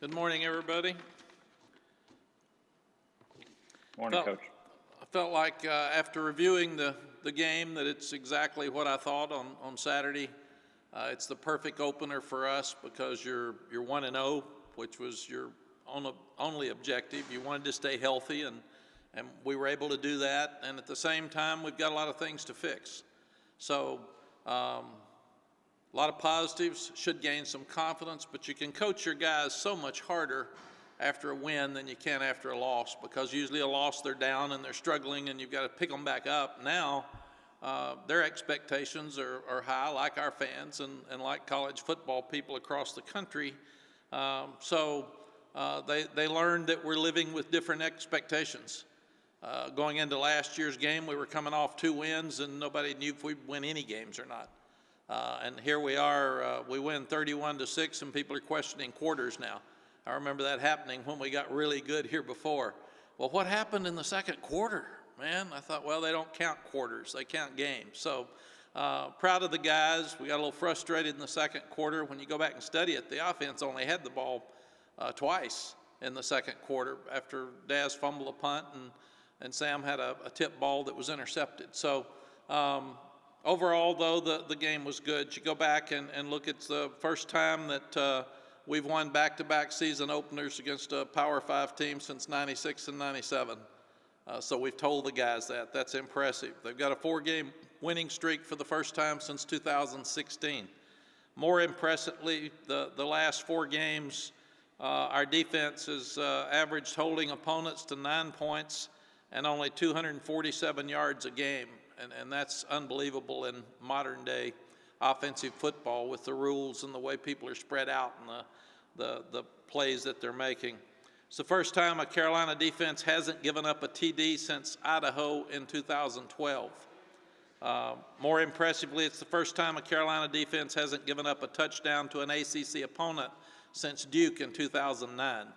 Good morning, everybody. Morning, Coach. I felt like after reviewing the game that it's exactly what I thought on Saturday. It's the perfect opener for us because you're 1-0, which was your only objective. You wanted to stay healthy, and we were able to do that. And at the same time, we've got a lot of things to fix. So a lot of positives, should gain some confidence, but you can coach your guys so much harder after a win than you can after a loss, because usually a loss they're down and they're struggling and you've got to pick them back up. Now their expectations are high, like our fans and like college football people across the country. So they learned that we're living with different expectations. Going into last year's game, we were coming off 2 wins and nobody knew if we'd win any games or not. And here we are, we win 31-6, and people are questioning quarters now. I remember that happening when we got really good here before. Well, what happened in the second quarter, man? I thought, well, they don't count quarters, they count games. So proud of the guys. We got a little frustrated in the second quarter. When you go back and study it, the offense only had the ball twice in the second quarter after Daz fumbled a punt and Sam had a tip ball that was intercepted. So overall, though, the game was good. You go back and look, it's the first time that we've won back-to-back season openers against a Power 5 team since 96 and 97. So we've told the guys that. That's impressive. They've got a 4-game winning streak for the first time since 2016. More impressively, the last 4 games, our defense has averaged holding opponents to 9 points and only 247 yards a game. And that's unbelievable in modern day offensive football with the rules and the way people are spread out and the plays that they're making. It's the first time a Carolina defense hasn't given up a TD since Idaho in 2012. More impressively, it's the first time a Carolina defense hasn't given up a touchdown to an ACC opponent since Duke in 2009.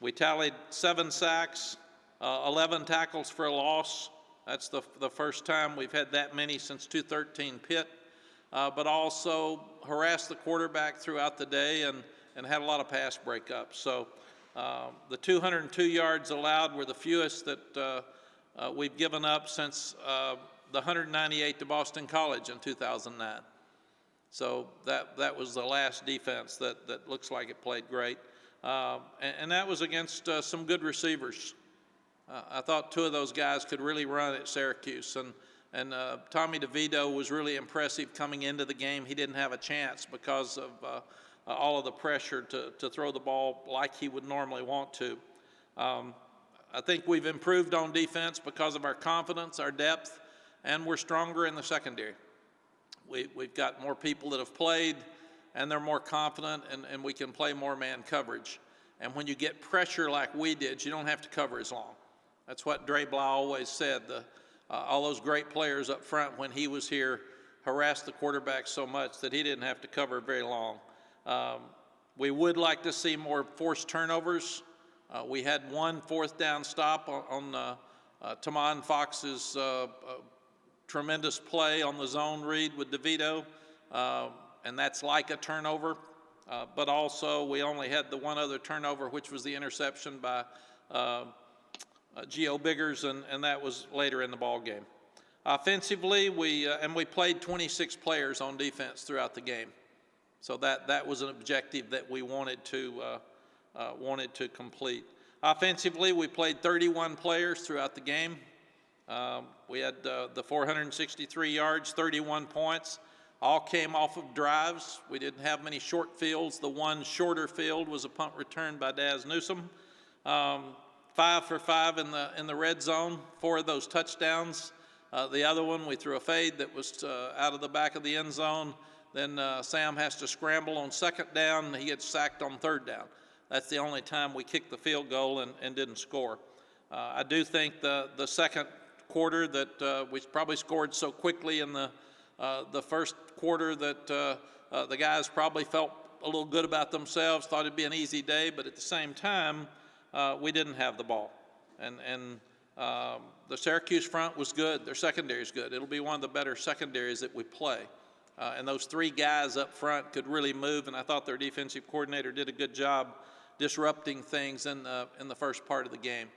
We tallied 7 sacks, 11 tackles for a loss. That's the first time we've had that many since 2013 Pitt, but also harassed the quarterback throughout the day and had a lot of pass breakups. So the 202 yards allowed were the fewest that we've given up since the 198 to Boston College in 2009. So that was the last defense that looks like it played great. And that was against some good receivers. I thought 2 of those guys could really run at Syracuse, and Tommy DeVito was really impressive coming into the game. He didn't have a chance because of all of the pressure to throw the ball like he would normally want to. I think we've improved on defense because of our confidence, our depth, and we're stronger in the secondary. We've got more people that have played, and they're more confident, and we can play more man coverage. And when you get pressure like we did, you don't have to cover as long. That's what Dre Blau always said. All those great players up front when he was here harassed the quarterback so much that he didn't have to cover very long. We would like to see more forced turnovers. We had 1 4th down stop on Tamon Fox's tremendous play on the zone read with DeVito, and that's like a turnover. But also we only had the 1 other turnover, which was the interception by Gio Biggers, and that was later in the ball game. Offensively, we played 26 players on defense throughout the game, so that was an objective that we wanted to complete. Offensively, we played 31 players throughout the game. We had the 463 yards, 31 points. All came off of drives. We didn't have many short fields. The 1 shorter field was a punt return by Daz Newsome. 5 for 5 in the red zone, 4 of those touchdowns. The other one, we threw a fade that was out of the back of the end zone. Then Sam has to scramble on 2nd down, and he gets sacked on 3rd down. That's the only time we kicked the field goal and didn't score. I do think the second quarter that we probably scored so quickly in the first quarter that the guys probably felt a little good about themselves, thought it'd be an easy day, but at the same time, we didn't have the ball. And the Syracuse front was good. Their secondary is good. It'll be one of the better secondaries that we play. And those three guys up front could really move, and I thought their defensive coordinator did a good job disrupting things in the first part of the game.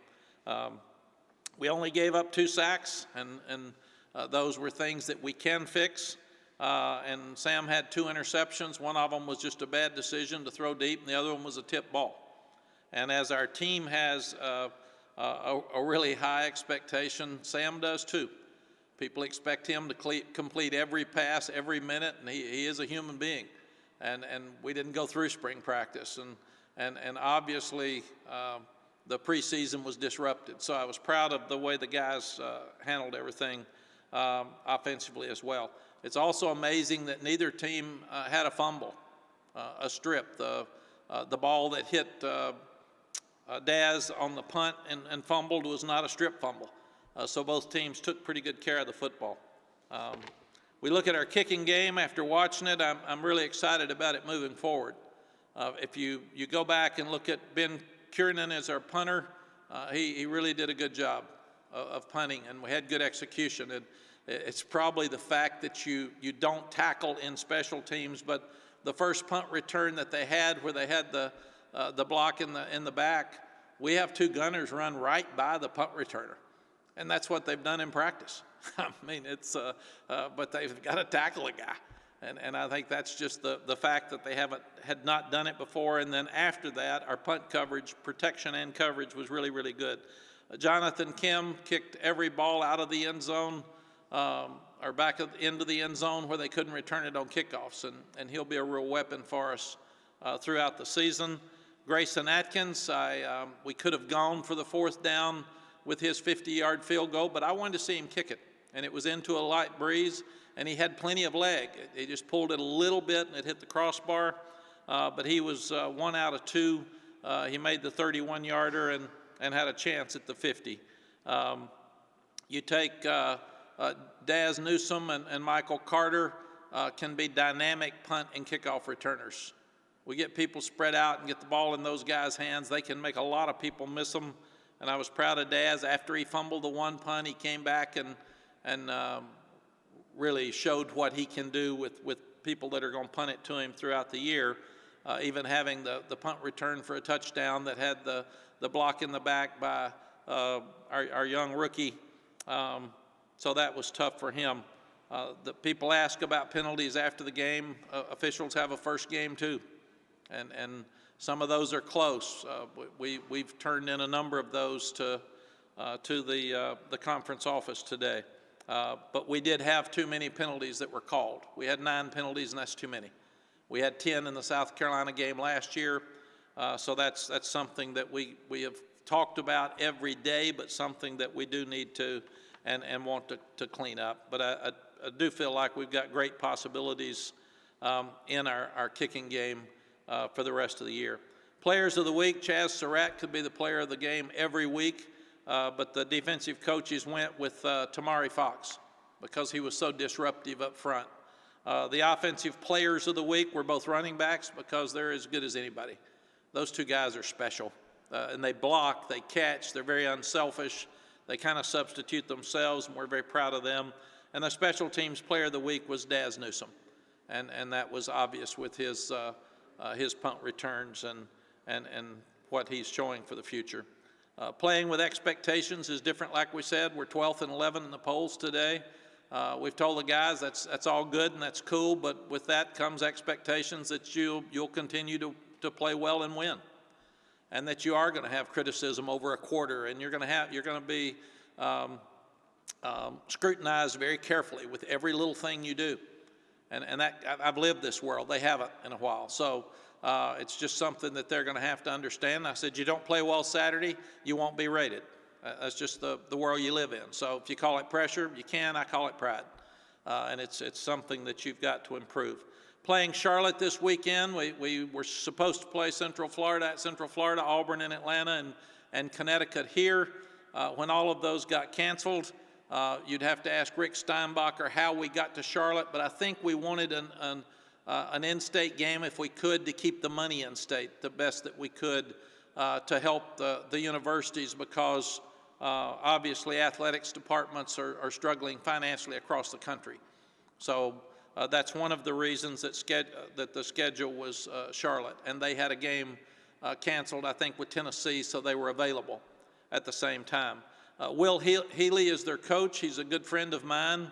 We only gave up 2 sacks, and those were things that we can fix. And Sam had 2 interceptions. One of them was just a bad decision to throw deep, and the other one was a tip ball. And as our team has a really high expectation, Sam does too. People expect him to complete every pass every minute, and he is a human being. And we didn't go through spring practice, and obviously the preseason was disrupted. So I was proud of the way the guys handled everything offensively as well. It's also amazing that neither team had a fumble, a strip. The ball that hit Daz on the punt and fumbled was not a strip fumble. So both teams took pretty good care of the football. We look at our kicking game after watching it. I'm really excited about it moving forward. If you go back and look at Ben Kiernan as our punter, he really did a good job of punting, and we had good execution. And it's probably the fact that you don't tackle in special teams, but the first punt return that they had, where they had the block in the back, we have 2 gunners run right by the punt returner, and that's what they've done in practice. I mean, but they've got to tackle a guy, and I think that's just the fact that they had not done it before. And then after that, our punt coverage, protection and coverage, was really, really good. Jonathan Kim kicked every ball out of the end zone, or back into the end zone where they couldn't return it on kickoffs, and he'll be a real weapon for us throughout the season. Grayson Atkins, we could have gone for the 4th down with his 50-yard field goal, but I wanted to see him kick it, and it was into a light breeze, and he had plenty of leg. He just pulled it a little bit, and it hit the crossbar, but he was 1 out of 2. He made the 31-yarder and had a chance at the 50. You take Daz Newsome and Michael Carter can be dynamic punt and kickoff returners. We get people spread out and get the ball in those guys' hands. They can make a lot of people miss them. And I was proud of Daz. After he fumbled the one punt, he came back and really showed what he can do with people that are going to punt it to him throughout the year, even having the punt return for a touchdown that had the block in the back by our young rookie. So that was tough for him. The people ask about penalties after the game. Officials have a first game too, and some of those are close. We've turned in a number of those to the conference office today. But we did have too many penalties that were called. We had 9 penalties, and that's too many. We had 10 in the South Carolina game last year, so that's something that we have talked about every day, but something that we do need to and want to clean up. But I do feel like we've got great possibilities in our kicking game for the rest of the year. Players of the week, Chaz Surratt could be the player of the game every week, but the defensive coaches went with Tamari Fox because he was so disruptive up front. The offensive players of the week were both running backs because they're as good as anybody. Those 2 guys are special, and they block, they catch, they're very unselfish. They kind of substitute themselves, and we're very proud of them. And the special teams player of the week was Daz Newsome, and that was obvious with his punt returns and what he's showing for the future. Playing with expectations is different. Like we said, we're 12th and 11 in the polls today. We've told the guys that's all good and that's cool, but with that comes expectations that you'll continue to play well and win, and that you are going to have criticism over a quarter, and you're going to be scrutinized very carefully with every little thing you do. And that, I've lived this world. They haven't in a while. So it's just something that they're going to have to understand. I said, you don't play well Saturday, you won't be rated. That's just the world you live in. So if you call it pressure, you can. I call it pride. And it's something that you've got to improve. Playing Charlotte this weekend, we were supposed to play Central Florida at Central Florida, Auburn in Atlanta, and Connecticut here. When all of those got canceled, you'd have to ask Rick Steinbacher how we got to Charlotte, but I think we wanted an in-state game if we could to keep the money in-state the best that we could to help the universities, because obviously athletics departments are struggling financially across the country. So that's one of the reasons that the schedule was Charlotte, and they had a game canceled, I think, with Tennessee, so they were available at the same time. Will Healy is their coach. He's a good friend of mine.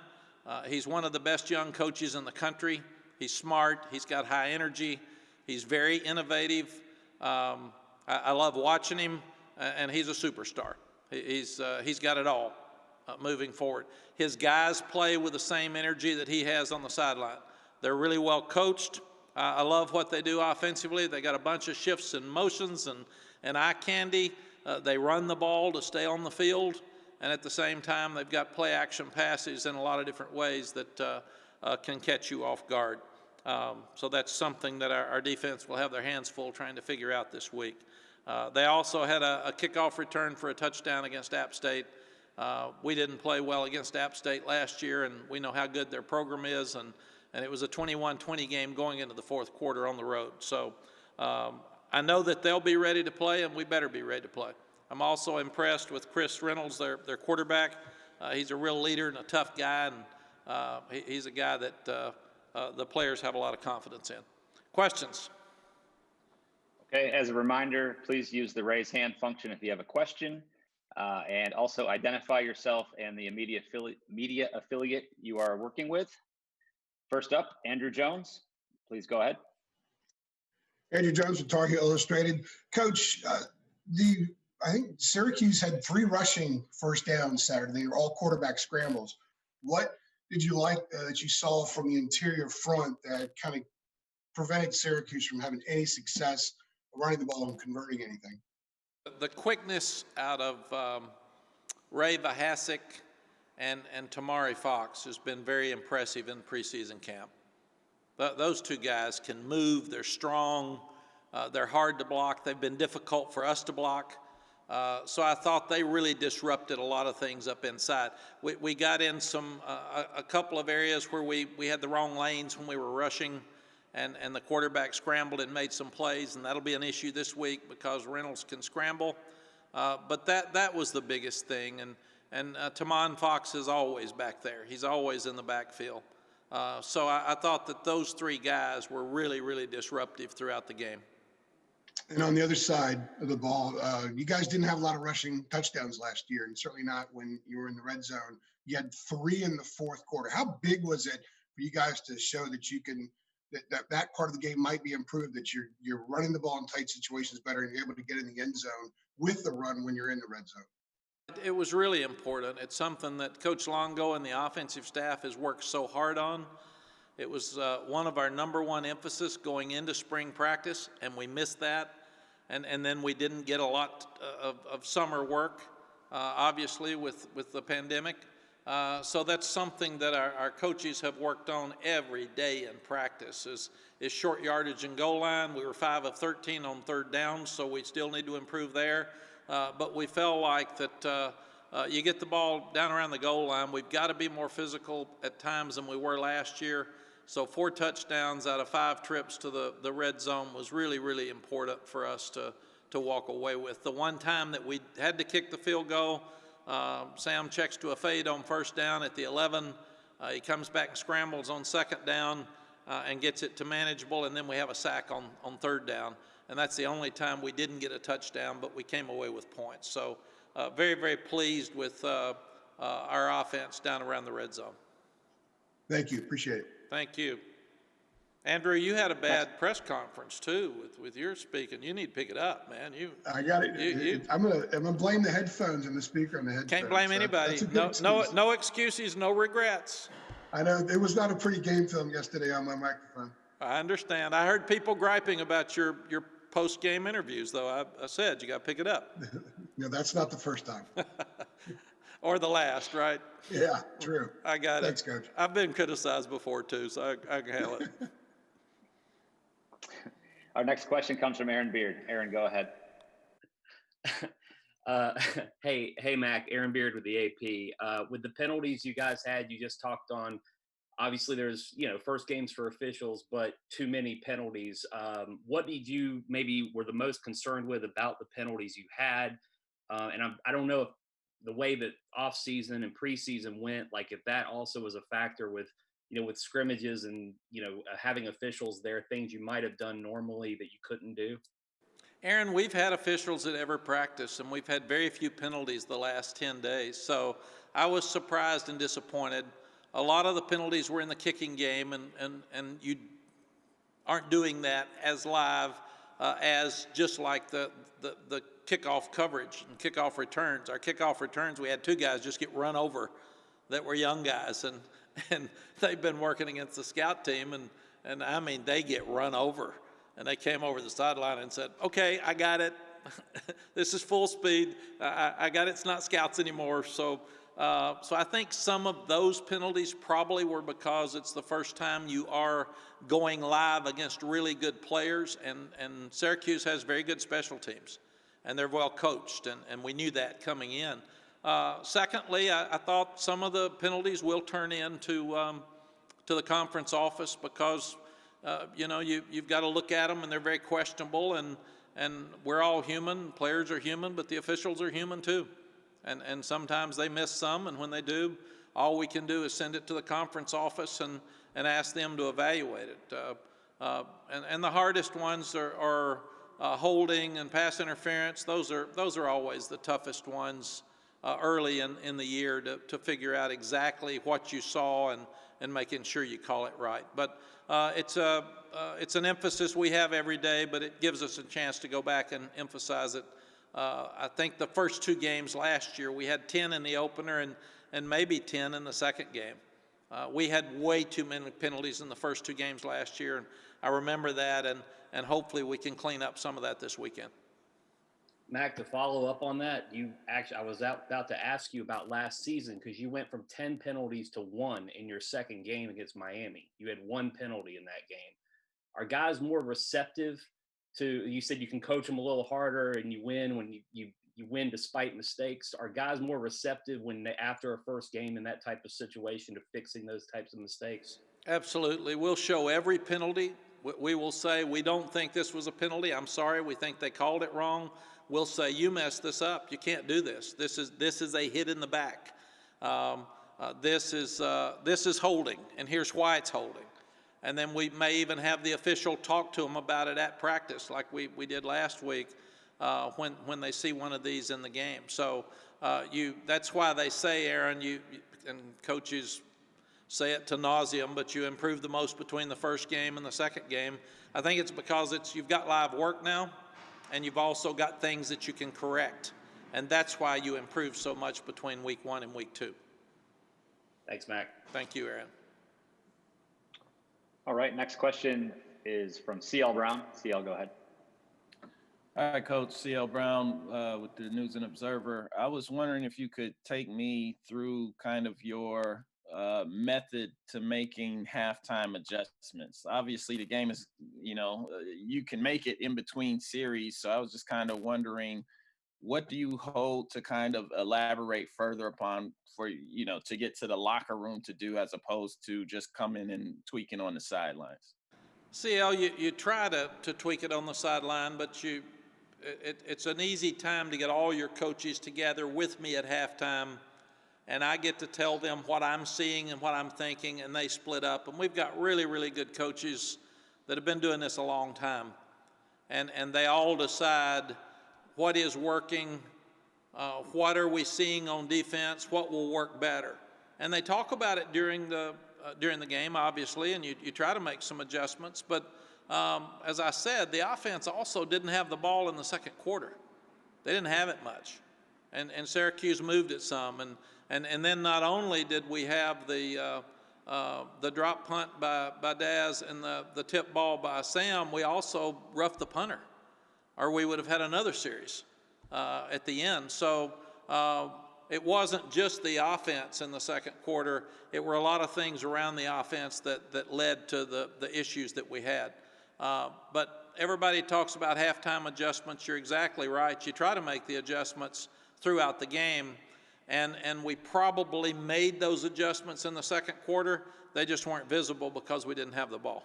He's one of the best young coaches in the country. He's smart. He's got high energy. He's very innovative. I love watching him, and he's a superstar. He's got it all moving forward. His guys play with the same energy that he has on the sideline. They're really well coached. I love what they do offensively. They got a bunch of shifts and motions and eye candy. They run the ball to stay on the field, and at the same time, they've got play action passes in a lot of different ways that can catch you off guard. So that's something that our defense will have their hands full trying to figure out this week. They also had a kickoff return for a touchdown against App State. We didn't play well against App State last year, and we know how good their program is, and it was a 21-20 game going into the fourth quarter on the road. So I know that they'll be ready to play, and we better be ready to play. I'm also impressed with Chris Reynolds, their quarterback. He's a real leader and a tough guy, and he's a guy that the players have a lot of confidence in. Questions? Okay, as a reminder, please use the raise hand function if you have a question, and also identify yourself and the media affiliate you are working with. First up, Andrew Jones. Please go ahead. Andrew Jones with Tar Heel Illustrated. Coach, I think Syracuse had 3 rushing first downs Saturday. They were all quarterback scrambles. What did you like that you saw from the interior front that kind of prevented Syracuse from having any success running the ball and converting anything? The quickness out of Ray Vahasek and Tamari Fox has been very impressive in preseason camp. Those two guys can move. They're strong. They're hard to block. They've been difficult for us to block. So I thought they really disrupted a lot of things up inside. We got in a couple of areas where we had the wrong lanes when we were rushing, and the quarterback scrambled and made some plays, and that'll be an issue this week because Reynolds can scramble. But that was the biggest thing, and Tamon Fox is always back there. He's always in the backfield. So I thought that those 3 guys were really, really disruptive throughout the game. And on the other side of the ball, you guys didn't have a lot of rushing touchdowns last year, and certainly not when you were in the red zone. You had 3 in the fourth quarter. How big was it for you guys to show that you can that part of the game might be improved, that you're running the ball in tight situations better and you're able to get in the end zone with the run when you're in the red zone? It was really important. It's something that Coach Longo and the offensive staff has worked so hard on. It was one of our number one emphasis going into spring practice, and we missed that. And then we didn't get a lot of summer work, obviously, with the pandemic. So that's something that our coaches have worked on every day in practice is short yardage and goal line. We were 5 of 13 on third down, so we still need to improve there. But we felt like that you get the ball down around the goal line. We've got to be more physical at times than we were last year. So 4 touchdowns out of 5 trips to the red zone was really, really important for us to walk away with. The one time that we had to kick the field goal, Sam checks to a fade on first down at the 11. He comes back and scrambles on second down and gets it to manageable, and then we have a sack on third down. And that's the only time we didn't get a touchdown, but we came away with points. So very, very pleased with our offense down around the red zone. Thank you. Appreciate it. Thank you. Andrew, you had a bad press conference too with your speaking. You need to pick it up, man. I got it. I'm gonna blame the headphones and the speaker on the headphones. Can't blame anybody. No excuses, no regrets. I know it was not a pretty game film yesterday on my microphone. I understand. I heard people griping about your post-game interviews, though. I said you got to pick it up. No, that's not the first time. Or the last, right? Yeah, true. I got Thanks, it. Coach. I've been criticized before, too, so I can handle it. Our next question comes from Aaron Beard. Aaron, go ahead. Hey, Mack. Aaron Beard with the AP. With the penalties you guys had, you just talked on. Obviously, there's first games for officials, but too many penalties. What did you maybe were the most concerned with about the penalties you had? And I don't know if the way that off season and preseason went, like if that also was a factor with with scrimmages and, having officials there, things you might have done normally that you couldn't do? Aaron, we've had officials at every practice, and we've had very few penalties the last 10 days. So I was surprised and disappointed. A lot of the penalties were in the kicking game, and you aren't doing that as live as just like the kickoff coverage and kickoff returns. Our kickoff returns, we had two guys just get run over that were young guys, and they've been working against the scout team, and I mean, they get run over. And they came over the sideline and said, okay, I got it. This is full speed. I got it. It's not scouts anymore. So I think some of those penalties probably were because it's the first time you are going live against really good players, and Syracuse has very good special teams, and they're well coached, and we knew that coming in. Secondly, I thought some of the penalties will turn into to the conference office because you've got to look at them, and they're very questionable, and we're all human. Players are human, but the officials are human too. And sometimes they miss some, and when they do, all we can do is send it to the conference office and ask them to evaluate it. And the hardest ones are holding and pass interference. Those are always the toughest ones early in the year to figure out exactly what you saw and making sure you call it right. But it's an emphasis we have every day, but it gives us a chance to go back and emphasize it. I think the first two games last year, we had 10 in the opener and maybe 10 in the second game. We had way too many penalties in the first two games last year, and I remember that, and hopefully we can clean up some of that this weekend. Mac, to follow up on that, I was about to ask you about last season because you went from 10 penalties to 1 in your second game against Miami. You had 1 penalty in that game. Are guys more receptive to? You said you can coach them a little harder, and you win when you win despite mistakes. Are guys more receptive after a first game in that type of situation to fixing those types of mistakes? Absolutely. We'll show every penalty. We will say, we don't think this was a penalty. I'm sorry. We think they called it wrong. We'll say, you messed this up. You can't do this. This is a hit in the back. This is holding, and here's why it's holding. And then we may even have the official talk to them about it at practice, like we did last week when they see one of these in the game. So that's why they say, Aaron, and coaches say it to nauseum, but you improve the most between the first game and the second game. I think it's because you've got live work now, and you've also got things that you can correct. And that's why you improve so much between week 1 and week 2. Thanks, Mac. Thank you, Aaron. All right, next question is from CL Brown. CL, go ahead. All right, Coach. CL Brown with the News and Observer. I was wondering if you could take me through kind of your method to making halftime adjustments. Obviously, the game is, you can make it in between series. So I was just kind of wondering, what do you hold to kind of elaborate further upon for, to get to the locker room to do as opposed to just coming and tweaking on the sidelines? CL, you try to tweak it on the sideline, but it's an easy time to get all your coaches together with me at halftime, and I get to tell them what I'm seeing and what I'm thinking, and they split up. And we've got really, really good coaches that have been doing this a long time, and they all decide what is working, what are we seeing on defense, what will work better. And they talk about it during the game, obviously, and you try to make some adjustments. But as I said, the offense also didn't have the ball in the second quarter. They didn't have it much. And Syracuse moved it some. And then not only did we have the drop punt by Daz and the tip ball by Sam, we also roughed the punter, or we would have had another series at the end. So it wasn't just the offense in the second quarter. It were a lot of things around the offense that led to the issues that we had. But everybody talks about halftime adjustments. You're exactly right. You try to make the adjustments throughout the game, and we probably made those adjustments in the second quarter. They just weren't visible because we didn't have the ball.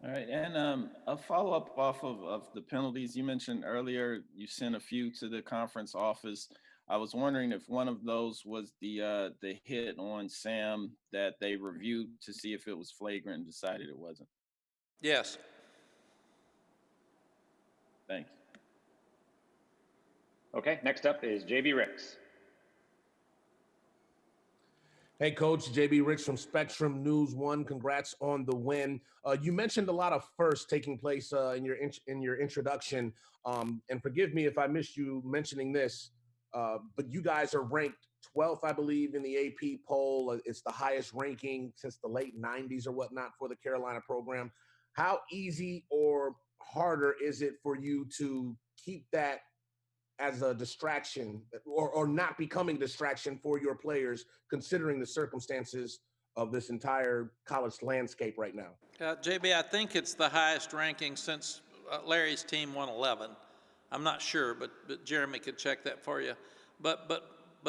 All right, and a follow-up off of the penalties you mentioned earlier. You sent a few to the conference office. I was wondering if one of those was the hit on Sam that they reviewed to see if it was flagrant and decided it wasn't. Yes. Thanks. Okay, next up is JB Ricks. Hey, Coach, JB Ricks from Spectrum News One. Congrats on the win. You mentioned a lot of firsts taking place in your introduction, and forgive me if I missed you mentioning this, but you guys are ranked 12th, I believe, in the AP poll. It's the highest ranking since the late 90s or whatnot for the Carolina program. How easy or harder is it for you to keep that as a distraction or not becoming distraction for your players, considering the circumstances of this entire college landscape right now? JB, I think it's the highest ranking since Larry's team won 11. I'm not sure, but Jeremy could check that for you. But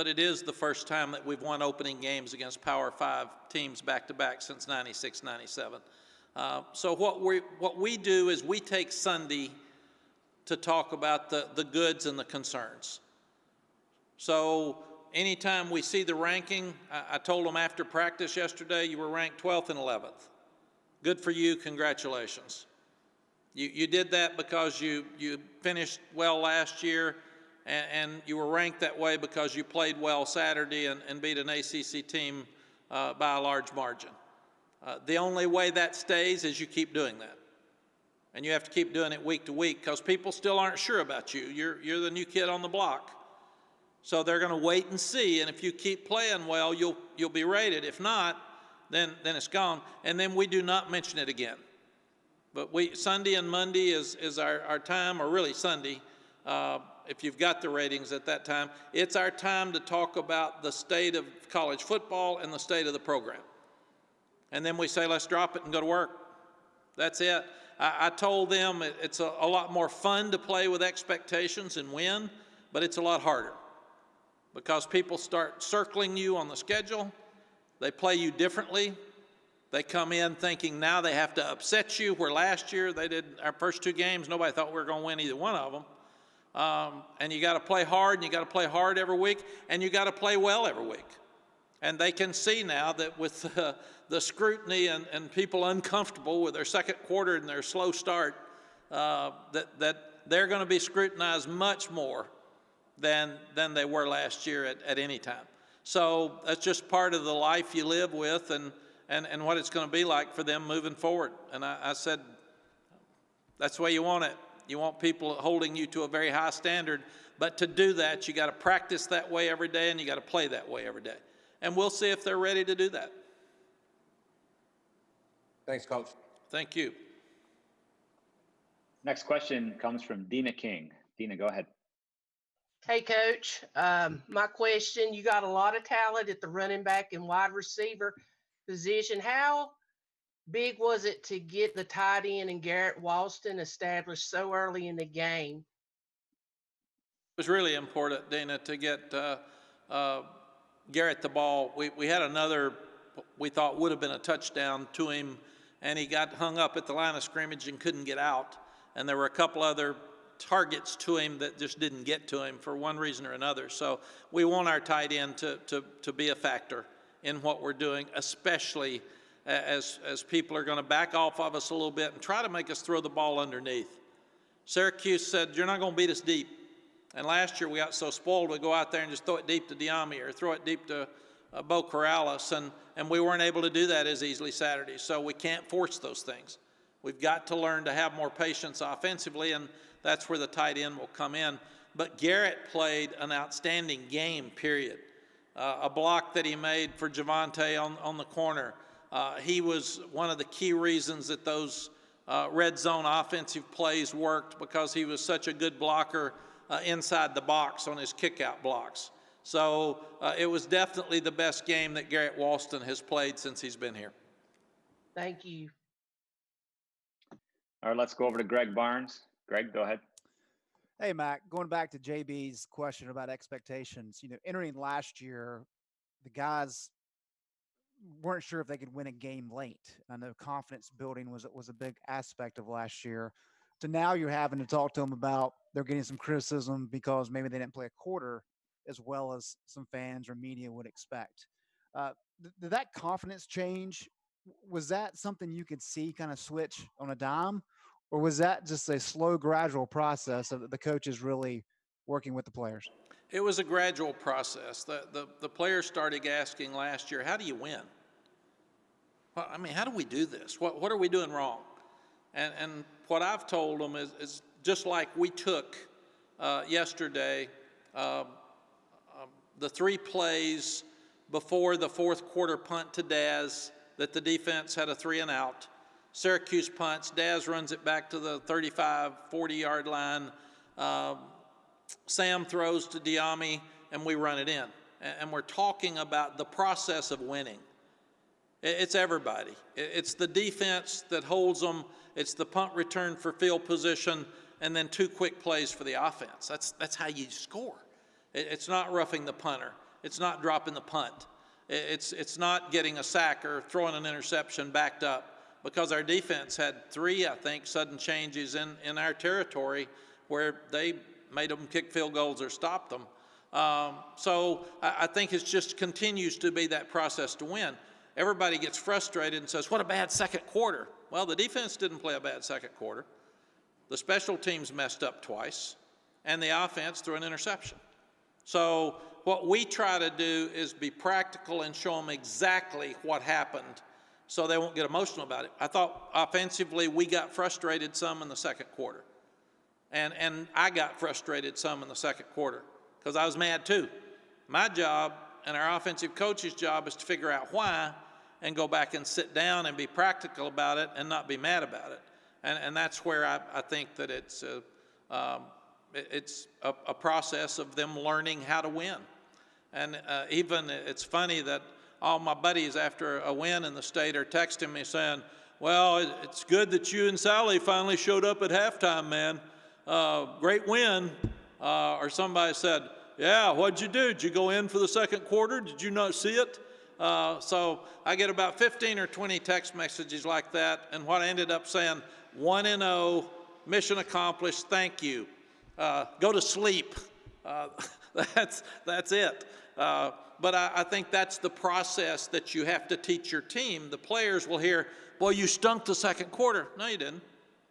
it is the first time that we've won opening games against Power 5 teams back-to-back since 96, 97. So what we do is we take Sunday to talk about the goods and the concerns. So anytime we see the ranking, I told them after practice yesterday, you were ranked 12th and 11th. Good for you, congratulations. You did that because you finished well last year, and you were ranked that way because you played well Saturday and beat an ACC team by a large margin. The only way that stays is you keep doing that. And you have to keep doing it week to week because people still aren't sure about you. You're the new kid on the block. So they're going to wait and see, and if you keep playing well, you'll be rated. If not, then it's gone. And then we do not mention it again. But Sunday and Monday is our time, or really Sunday, if you've got the ratings at that time. It's our time to talk about the state of college football and the state of the program. And then we say, let's drop it and go to work. That's it. I told them it's a lot more fun to play with expectations and win, but it's a lot harder because people start circling you on the schedule. They play you differently. They come in thinking now they have to upset you, where last year they did our first two games. Nobody thought we were going to win either one of them. And you got to play hard, and you got to play hard every week, and you got to play well every week. And they can see now that with the scrutiny and people uncomfortable with their second quarter and their slow start, that they're going to be scrutinized much more than they were last year at any time. So that's just part of the life you live with and what it's going to be like for them moving forward. And I said, that's the way you want it. You want people holding you to a very high standard. But to do that, you got to practice that way every day, and you got to play that way every day. And we'll see if they're ready to do that. Thanks, Coach. Thank you. Next question comes from Dina King. Dina, go ahead. Hey, Coach. My question, you got a lot of talent at the running back and wide receiver position. How big was it to get the tight end and Garrett Walston established so early in the game? It was really important, Dana, to get Garrett the ball. We had another, we thought would have been a touchdown to him, and he got hung up at the line of scrimmage and couldn't get out. And there were a couple other targets to him that just didn't get to him for one reason or another. So we want our tight end to be a factor in what we're doing, especially as people are going to back off of us a little bit and try to make us throw the ball underneath. Syracuse said, you're not going to beat us deep. And last year we got so spoiled we'd go out there and just throw it deep to Diami or throw it deep to Bo Corrales, and we weren't able to do that as easily Saturday. So we can't force those things. We've got to learn to have more patience offensively, and that's where the tight end will come in. But Garrett played an outstanding game, period. A block that he made for Javonte on the corner. He was one of the key reasons that those red zone offensive plays worked, because he was such a good blocker inside the box on his kickout blocks. So it was definitely the best game that Garrett Walston has played since he's been here. Thank you. All right, let's go over to Greg Barnes. Greg, go ahead. Hey, Mac, going back to JB's question about expectations, entering last year, the guys weren't sure if they could win a game late. I know confidence building was a big aspect of last year. So now you're having to talk to them about they're getting some criticism because maybe they didn't play a quarter as well as some fans or media would expect. Did that confidence change? Was that something you could see kind of switch on a dime, or was that just a slow, gradual process of the coaches really working with the players? It was a gradual process. The players started asking last year, how do you win? Well, I mean, how do we do this? What are we doing wrong? And what I've told them is just like we took yesterday, the 3 plays before the fourth quarter punt to Daz that the defense had a 3 and out. Syracuse punts, Daz runs it back to the 35, 40-yard line. Sam throws to Diami, and we run it in. And we're talking about the process of winning. It's everybody. It's the defense that holds them. It's the punt return for field position, and then 2 quick plays for the offense. That's how you score. It's not roughing the punter. It's not dropping the punt. It's not getting a sack or throwing an interception backed up, because our defense had 3, I think, sudden changes in our territory where they made them kick field goals or stopped them. So I think it just continues to be that process to win. Everybody gets frustrated and says, what a bad second quarter. Well, the defense didn't play a bad second quarter. The special teams messed up twice, and the offense threw an interception. So what we try to do is be practical and show them exactly what happened so they won't get emotional about it. I thought offensively we got frustrated some in the second quarter. And I got frustrated some in the second quarter because I was mad too. My job and our offensive coach's job is to figure out why and go back and sit down and be practical about it and not be mad about it. And that's where I think that it's a process of them learning how to win. And even it's funny that all my buddies after a win in the state are texting me saying, well, it's good that you and Sally finally showed up at halftime, man. Great win. Or somebody said, yeah, what'd you do? Did you go in for the second quarter? Did you not see it? So I get about 15 or 20 text messages like that. And what I ended up saying, 1-0, mission accomplished, thank you. Go to sleep. That's it. But I think that's the process that you have to teach your team. The players will hear, well, you stunk the second quarter. No, you didn't.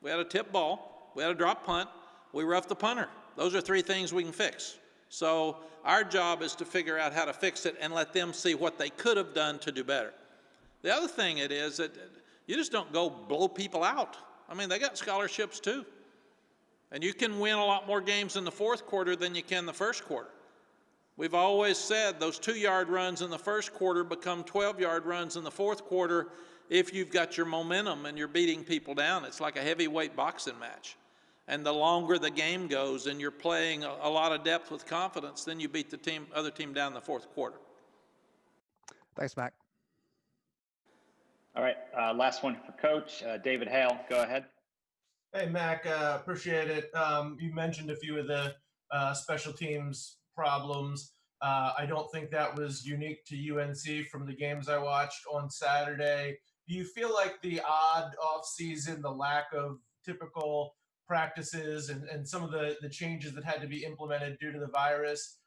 We had a tip ball. We had a drop punt. We roughed the punter. Those are 3 things we can fix. So our job is to figure out how to fix it and let them see what they could have done to do better. The other thing it is that you just don't go blow people out. I mean, they got scholarships too. And you can win a lot more games in the fourth quarter than you can the first quarter. We've always said those 2-yard runs in the first quarter become 12-yard runs in the fourth quarter if you've got your momentum and you're beating people down. It's like a heavyweight boxing match. And the longer the game goes and you're playing a lot of depth with confidence, then you beat the other team down in the fourth quarter. Thanks, Mack. All right, last one for Coach. David Hale, go ahead. Hey, Mac, appreciate it. You mentioned a few of the special teams problems. I don't think that was unique to UNC from the games I watched on Saturday. Do you feel like the odd offseason, the lack of typical practices and some of the changes that had to be implemented due to the virus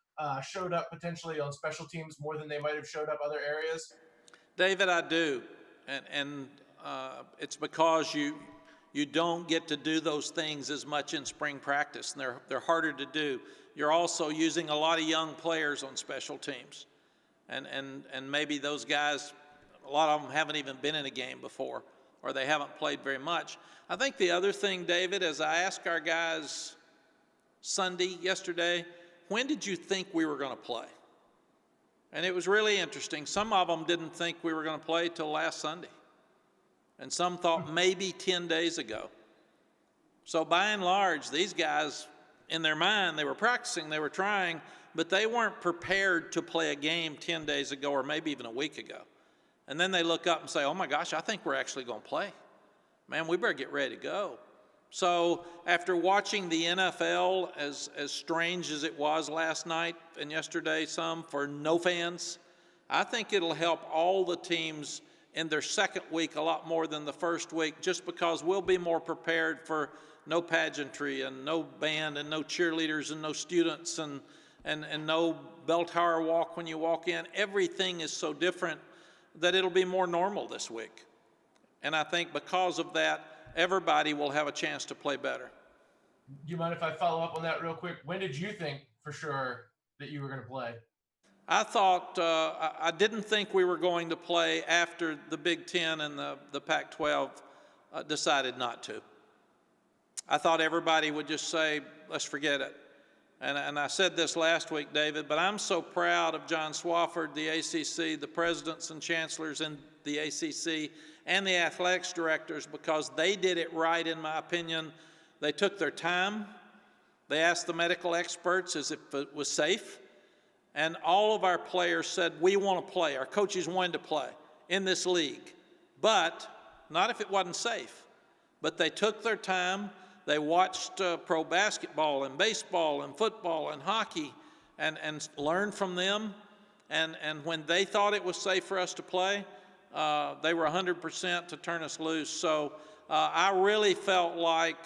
showed up potentially on special teams more than they might have showed up other areas? David, I do. And it's because you don't get to do those things as much in spring practice, and they're harder to do. You're also using a lot of young players on special teams. And maybe those guys, a lot of them haven't even been in a game before, or they haven't played very much. I think the other thing, David, is I asked our guys yesterday, when did you think we were going to play? And it was really interesting. Some of them didn't think we were going to play till last Sunday. And some thought maybe 10 days ago. So by and large, these guys, in their mind, they were practicing, they were trying, but they weren't prepared to play a game 10 days ago or maybe even a week ago. And then they look up and say, oh my gosh, I think we're actually going to play. Man, we better get ready to go. So after watching the NFL, as strange as it was last night and yesterday some for no fans, I think it'll help all the teams in their second week a lot more than the first week, just because we'll be more prepared for no pageantry and no band and no cheerleaders and no students and and no bell tower walk when you walk in. Everything is so different that it'll be more normal this week. And I think because of that, everybody will have a chance to play better. Do you mind if I follow up on that real quick? When did you think for sure that you were going to play? I thought, I didn't think we were going to play after the Big Ten and the Pac-12 decided not to. I thought everybody would just say, let's forget it. And I said this last week, David, but I'm so proud of John Swofford, the ACC, the presidents and chancellors in the ACC, and the athletics directors, because they did it right, in my opinion. They took their time. They asked the medical experts as if it was safe. And all of our players said, we want to play. Our coaches wanted to play in this league, but not if it wasn't safe. But they took their time. They watched pro basketball and baseball and football and hockey and learned from them. And when they thought it was safe for us to play, they were 100% to turn us loose. So I really felt like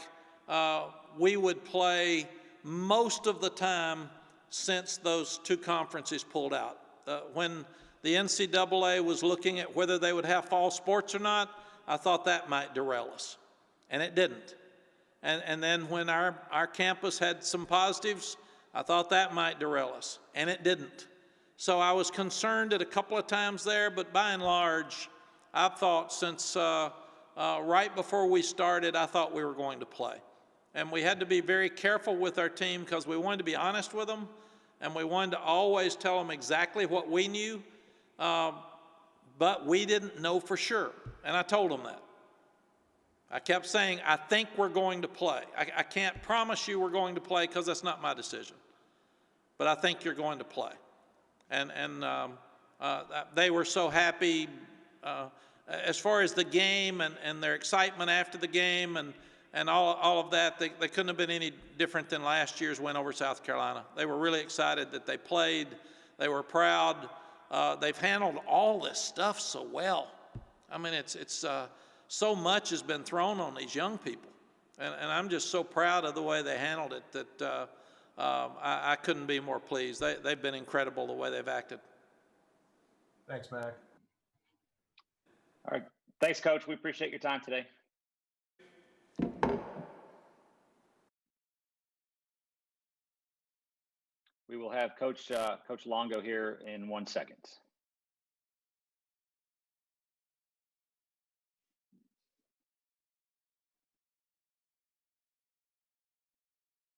we would play most of the time since those two conferences pulled out. When the NCAA was looking at whether they would have fall sports or not, I thought that might derail us, and it didn't. And then when our campus had some positives, I thought that might derail us, and it didn't. So I was concerned at a couple of times there, but by and large, I thought since right before we started, I thought we were going to play. And we had to be very careful with our team because we wanted to be honest with them, and we wanted to always tell them exactly what we knew, but we didn't know for sure, and I told them that. I kept saying, I think we're going to play. I can't promise you we're going to play because that's not my decision, but I think you're going to play. And they were so happy as far as the game and their excitement after the game and all of that. They couldn't have been any different than last year's win over South Carolina. They were really excited that they played. They were proud. They've handled all this stuff so well. I mean, it's so much has been thrown on these young people, and I'm just so proud of the way they handled it that I couldn't be more pleased. They've been incredible the way they've acted. Thanks, Mac. All right. Thanks, Coach. We appreciate your time today. We will have Coach Longo here in 1 second.